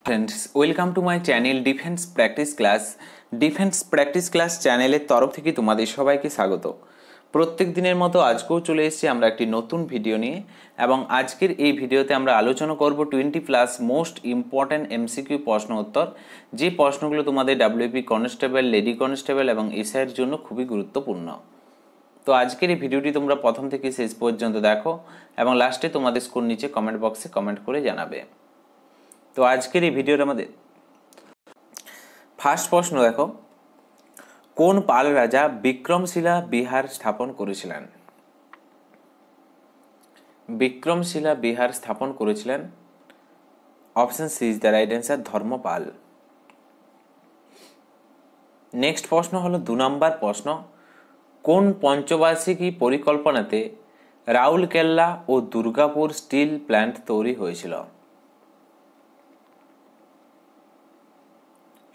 Friends welcome to my channel defence practice class channel तरफ থেকে তোমাদের সবাইকে স্বাগত। প্রত্যেক দিনের মতো আজকেও চলে এসেছি আমরা একটি নতুন ভিডিও নিয়ে এবং আজকের এই ভিডিওতে আমরা আলোচনা করব 20+ মোস্ট ইম্পর্টেন্ট এমসিকিউ প্রশ্ন উত্তর, যে প্রশ্নগুলো তোমাদের ডাব্লিউপি কনস্টেবল, লেডি কনস্টেবল এবং এসআই এর জন্য খুবই গুরুত্বপূর্ণ। তো আজকের এই ভিডিওটি তোমরা প্রথম থেকে শেষ পর্যন্ত দেখো এবং লাস্টে তোমাদের স্কোর নিচে কমেন্ট বক্সে কমেন্ট করে জানাবে। তো আজকের এই ভিডিওর আমাদের ফার্স্ট প্রশ্ন দেখো, কোন পাল রাজা বিক্রমশিলা বিহার স্থাপন করেছিলেন? বিক্রমশিলা বিহার স্থাপন করেছিলেন, option C is the right answer, Dharmapala. Next প্রশ্ন হলো 2 নম্বর প্রশ্ন, কোন পঞ্চবার্ষিকী পরিকল্পনাতে রাউরকেল্লা ও দুর্গাপুর স্টিল প্ল্যান্ট তৈরি হয়েছিল?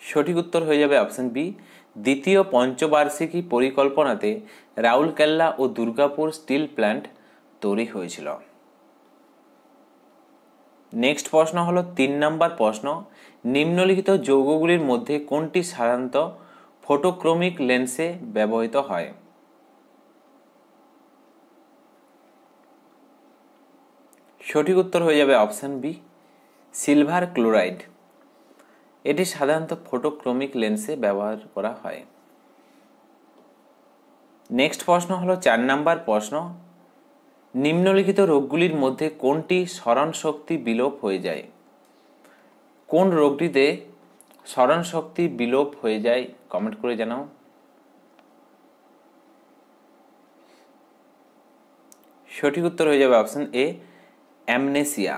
সঠিক উত্তর হয়ে যাবে অপশন বি, দ্বিতীয় পঞ্চবার্ষিকী পরিকল্পনাতে রাউরকেল্লা ও দুর্গাপুর স্টিল প্ল্যান্ট তৈরি হয়েছিল। নেক্সট প্রশ্ন হলো 3 নম্বর প্রশ্ন, নিম্নলিখিত যৌগগুলির মধ্যে কোনটি সাধারণত ফটোক্রোমিক লেন্সে ব্যবহৃত হয়? সঠিক উত্তর হয়ে যাবে অপশন বি, সিলভার ক্লোরাইড। এটি সাধারণত ফটোক্রোমিক লেন্সে ব্যবহার করা হয়। নেক্সট প্রশ্ন হলো 4 নম্বর প্রশ্ন, নিম্নলিখিত রোগগুলির মধ্যে কোনটি স্মরণ শক্তি বিলোপ হয়ে যায়? কোন রোগটিতে স্মরণ শক্তি বিলোপ হয়ে যায় কমেন্ট করে জানাও। সঠিক উত্তর হয়ে যাবে অপশন এ, অ্যামনেসিয়া।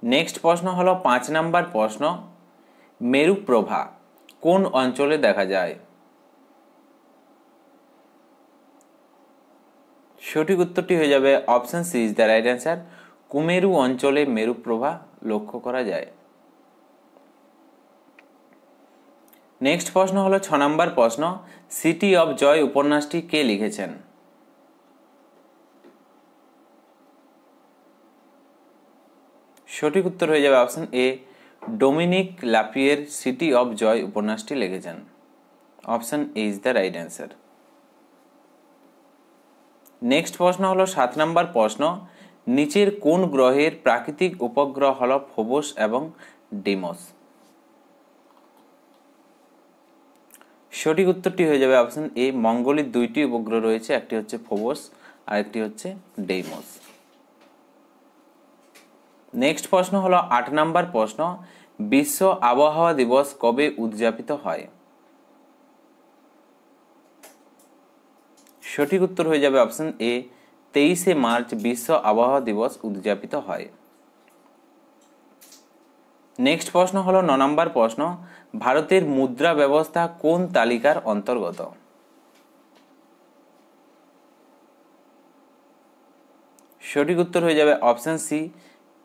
নেক্সট প্রশ্ন হলো 5 নম্বর প্রশ্ন, মেরুপ্রভা কোন অঞ্চলে দেখা যায়? সঠিক উত্তরটি হয়ে যাবে option C is the right answer, কুমেরু অঞ্চলে মেরুপ্রভা লক্ষ্য করা যায়। নেক্সট প্রশ্ন হলো 6 নম্বর প্রশ্ন, সিটি অফ জয় উপন্যাসটি কে লিখেছেন? সঠিক উত্তর হয়ে যাবে option A, Dominique Lapierre City of Joy উপন্যাসটি লিখেছেন। Option A is the right answer. Next প্রশ্ন হলো 7 নম্বর প্রশ্ন, নিচের কোন গ্রহের প্রাকৃতিক উপগ্রহ হলো ফোবস এবং ডিমোস? সঠিক উত্তরটি হয়ে যাবে অপশন এ, মঙ্গলের 2টি উপগ্রহ রয়েছে, একটি হচ্ছে ফোবস আর একটি হচ্ছে ডেইমোস। নেক্সট প্রশ্ন হলো 8 নম্বর প্রশ্ন, বিশ্ব আবহাওয়া দিবস কবে উদযাপিত হয়? সঠিক উত্তর হয়ে যাবে অপশন এ, 23শে মার্চ বিশ্ব আবহাওয়া দিবস উদযাপিত হয়। নেক্সট প্রশ্ন হলো 9 নম্বর প্রশ্ন, ভারতের মুদ্রা ব্যবস্থা কোন তালিকার অন্তর্গত? সঠিক উত্তর হয়ে যাবে অপশন সি,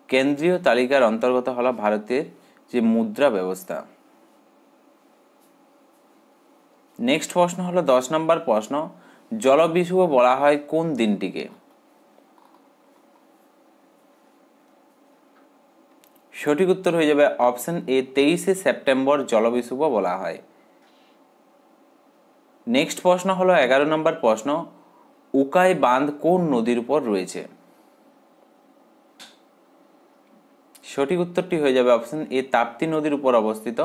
কেন্দ্রীয় তালিকার অন্তর্গত হলো ভারতের যে মুদ্রা ব্যবস্থা। নেক্সট প্রশ্ন হলো 10 নম্বর প্রশ্ন, জলবিষুব বলা হয় কোন দিনটিকে? সঠিক উত্তর হয়ে যাবে অপশন এ, 23শে সেপ্টেম্বর জলবিষুব বলা হয়। নেক্সট প্রশ্ন হলো 11 নম্বর প্রশ্ন, উকাই বাঁধ কোন নদীর উপর রয়েছে? সঠিক উত্তরটি হয়ে যাবে অপশন এ, তাপ্তি নদীর উপর অবস্থিত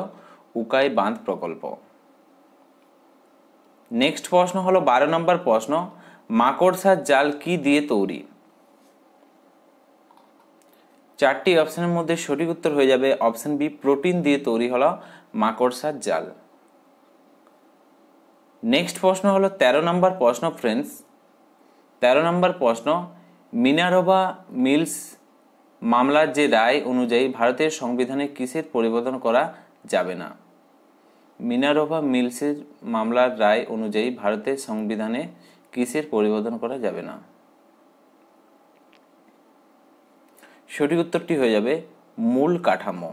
উকাই বাঁধ প্রকল্প। নেক্সট প্রশ্ন হলো 12 নম্বর প্রশ্ন, মাকড়সার জাল কি দিয়ে তৈরি? 4টি অপশনের মধ্যে সঠিক উত্তর হয়ে যাবে অপশন বি, প্রোটিন দিয়ে তৈরি হলো মাকড়সার জাল। নেক্সট প্রশ্ন হলো 13 নম্বর প্রশ্ন ফ্রেন্ডস, 13 নম্বর প্রশ্ন, মিনারভা মিলস মামলার যে রায় অনুযায়ী ভারতের সংবিধানে কিসের পরিবর্তন করা যাবে না? মিনারভা মিলসের মামলার রায় অনুযায়ী ভারতের সংবিধানে কিসের পরিবর্তন করা যাবে না? সঠিক উত্তরটি হয়ে যাবে মূল কাঠামো।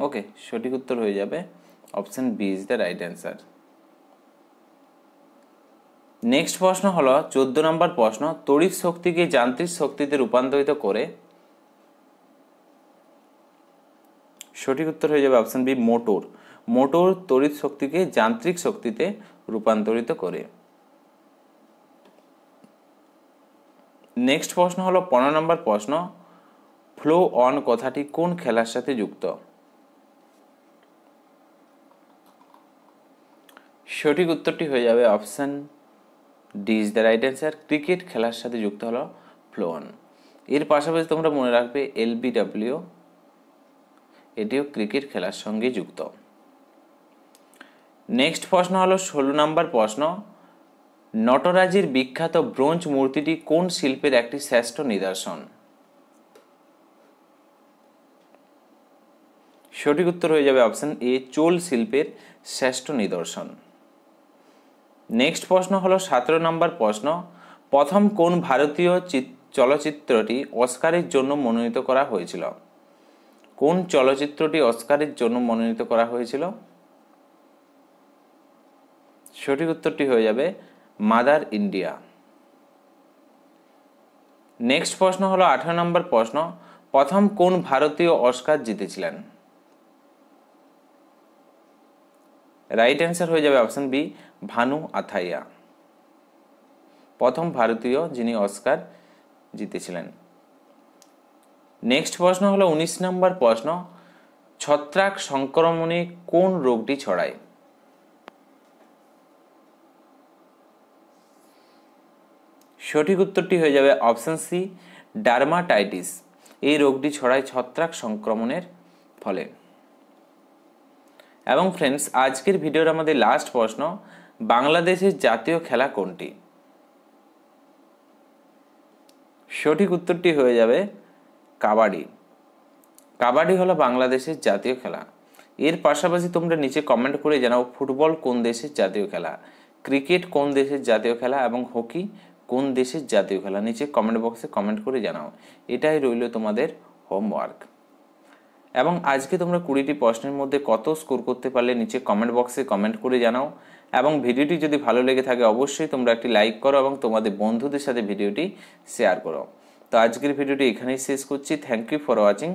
ওকে, সঠিক উত্তর হয়ে যাবে option B is the right answer. Next প্রশ্ন হলো 14 নম্বর প্রশ্ন, তড়িৎ শক্তিকে যান্ত্রিক শক্তিতে রূপান্তরিত করে সঠিক উত্তর হয়ে যাবে অপশন বি মোটর। মোটর তড়িৎ শক্তিকে যান্ত্রিক শক্তিতে রূপান্তরিত করে। নেক্সট প্রশ্ন হলো 15 নম্বর প্রশ্ন, ফ্লো অন কথাটি কোন খেলার সাথে যুক্ত? সঠিক উত্তরটি হয়ে যাবে option D is the right answer. Cricket খেলার সাথে যুক্ত হলো ফ্লো অন। এর পাশাপাশি তোমরা মনে রাখবে LBW, এটিও ক্রিকেট খেলার সঙ্গে যুক্ত। নেক্সট প্রশ্ন হলো 16 নম্বর প্রশ্ন, নটরাজের বিখ্যাত ব্রোঞ্জ মূর্তিটি কোন শিল্পের একটি শ্রেষ্ঠ নিদর্শন? সঠিক উত্তর হয়ে যাবে অপশন এ চোল শিল্পের শ্রেষ্ঠ নিদর্শন। নেক্সট প্রশ্ন হলো 17 নম্বর প্রশ্ন, প্রথম কোন ভারতীয় চলচ্চিত্রটি অস্কারের জন্য মনোনীত করা হয়েছিল? কোন চলচ্চিত্রটি অস্কারের জন্য মনোনীত করা হয়েছিল? সঠিক উত্তরটি হয়ে যাবে মাদার ইন্ডিয়া। নেক্সট প্রশ্ন হলো 18 নম্বর প্রশ্ন, প্রথম কোন ভারতীয় অস্কার জিতেছিলেন? রাইট অ্যান্সার হয়ে যাবে অপশন বি ভানু আথাইয়া, প্রথম ভারতীয় যিনি অস্কার জিতেছিলেন। নেক্সট প্রশ্ন হলো 19 নম্বর প্রশ্ন, ছত্রাক সংক্রমণে কোন রোগটি ছড়ায়? সঠিক উত্তরটি হয়ে যাবে অপশন সি ডার্মাটাইটিস। এই রোগটি ছড়ায় ছত্রাক সংক্রমণের ফলে। এবং ফ্রেন্ডস, আজকের ভিডিওর আমাদের লাস্ট প্রশ্ন, বাংলাদেশের জাতীয় খেলা কোনটি? সঠিক উত্তরটি হয়ে যাবে কাবাডি। কাবাডি হলো বাংলাদেশের জাতীয় খেলা। এর পাশাপাশি তোমরা নিচে কমেন্ট করে জানাও ফুটবল কোন দেশের জাতীয় খেলা, ক্রিকেট কোন দেশের জাতীয় খেলা এবং হকি কোন দেশের জাতীয় খেলা। নিচে কমেন্ট বক্সে কমেন্ট করে জানাও। এটাই রইল তোমাদের হোমওয়ার্ক। এবং আজকে তোমরা 20টি প্রশ্নের মধ্যে কত স্কোর করতে পারলে নিচে কমেন্ট বক্সে কমেন্ট করে জানাও। এবং ভিডিওটি যদি ভালো লেগে থাকে অবশ্যই তোমরা একটি লাইক করো এবং তোমাদের বন্ধুদের সাথে ভিডিওটি শেয়ার করো। তো আজকের ভিডিওটি এখানেই শেষ করছি। Thank you for watching.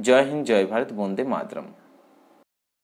জয় হিন্দ, জয় ভারত, বন্দে মাতরম।